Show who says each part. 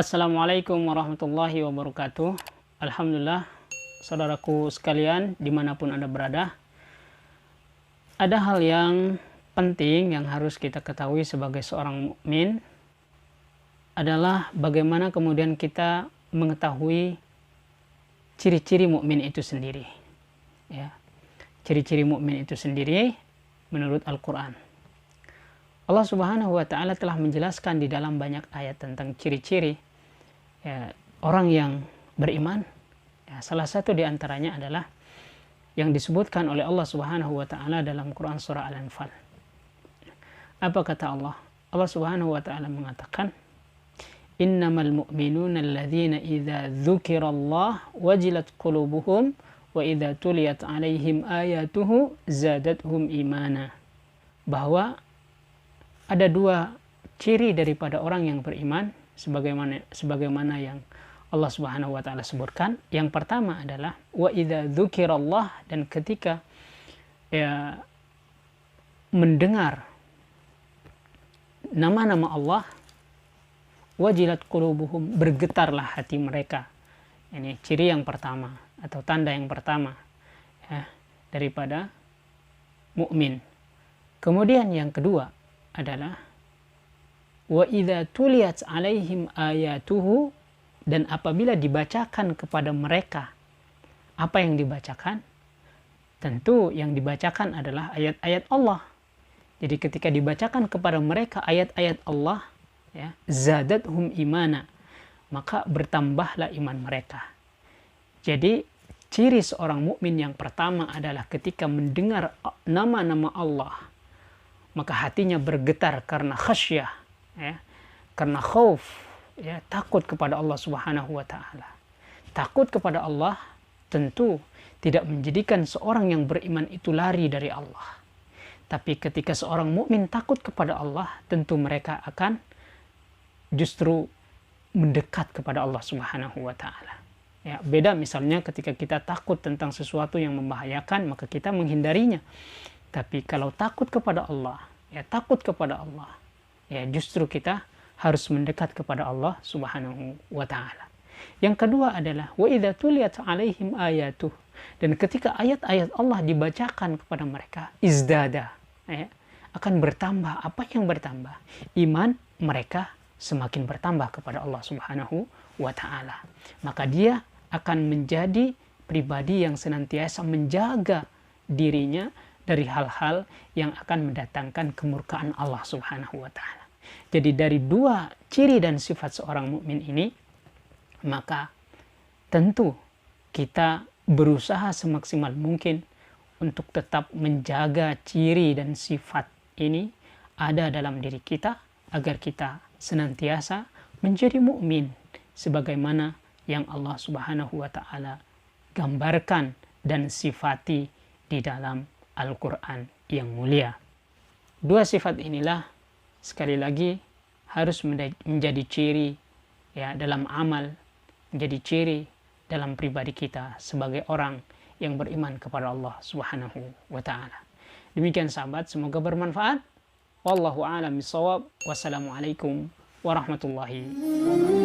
Speaker 1: Assalamualaikum warahmatullahi wabarakatuh. Alhamdulillah, saudaraku sekalian dimanapun Anda berada, ada hal yang penting yang harus kita ketahui sebagai seorang mukmin adalah bagaimana kemudian kita mengetahui ciri-ciri mukmin itu sendiri. Ya, ciri-ciri mukmin itu sendiri menurut Al-Quran. Allah Subhanahu wa Ta'ala telah menjelaskan di dalam banyak ayat tentang ciri-ciri orang yang beriman. Salah satu di antaranya adalah yang disebutkan oleh Allah Subhanahu wa Ta'ala dalam Quran surah Al-Anfal. Apa kata Allah? Allah Subhanahu wa Ta'ala mengatakan, "Innamal mu'minuna alladhina idza dzukirallah wajilat qulubuhum wa idza tuliyat 'alaihim ayatuhu zadatuhum imana." Bahwa ada dua ciri daripada orang yang beriman sebagaimana yang Allah Subhanahu wa Ta'ala sebutkan. Yang pertama adalah wa idza dzukirallah, dan ketika mendengar nama-nama Allah, wajilat qulubuhum, bergetarlah hati mereka. Ini ciri yang pertama atau tanda yang pertama daripada mukmin. Kemudian yang kedua adalah wa idza tuliyat 'alaihim ayatuhu, dan apabila dibacakan kepada mereka. Apa yang dibacakan? Tentu yang dibacakan adalah ayat-ayat Allah. Jadi ketika dibacakan kepada mereka ayat-ayat Allah, zadathum imana, maka bertambahlah iman mereka. Jadi ciri seorang mukmin yang pertama adalah ketika mendengar nama-nama Allah, maka hatinya bergetar karena khasyah, karena khauf, takut kepada Allah Subhanahu wa Ta'ala. Takut kepada Allah tentu tidak menjadikan seorang yang beriman itu lari dari Allah. Tapi ketika seorang mukmin takut kepada Allah, tentu mereka akan justru mendekat kepada Allah Subhanahu wa Ta'ala. Beda misalnya ketika kita takut tentang sesuatu yang membahayakan, maka kita menghindarinya. Tapi kalau takut kepada Allah, justru kita harus mendekat kepada Allah Subhanahu wa Ta'ala. Yang kedua adalah wa idza tuliyat 'alaihim ayatuh, dan ketika ayat-ayat Allah dibacakan kepada mereka, izdada, akan bertambah. Apa yang bertambah? Iman mereka semakin bertambah kepada Allah Subhanahu wa Ta'ala. Maka dia akan menjadi pribadi yang senantiasa menjaga dirinya dari hal-hal yang akan mendatangkan kemurkaan Allah Subhanahu wa Ta'ala. Jadi dari dua ciri dan sifat seorang mukmin ini, maka tentu kita berusaha semaksimal mungkin untuk tetap menjaga ciri dan sifat ini ada dalam diri kita, agar kita senantiasa menjadi mukmin sebagaimana yang Allah Subhanahu wa Ta'ala gambarkan dan sifati di dalam Al-Quran yang mulia. Dua sifat inilah sekali lagi harus menjadi ciri dalam amal, menjadi ciri dalam pribadi kita sebagai orang yang beriman kepada Allah Subhanahu wa Ta'ala. Demikian sahabat, semoga bermanfaat. Wallahu a'lam bishawab. Wassalamualaikum warahmatullahi wabarakatuh.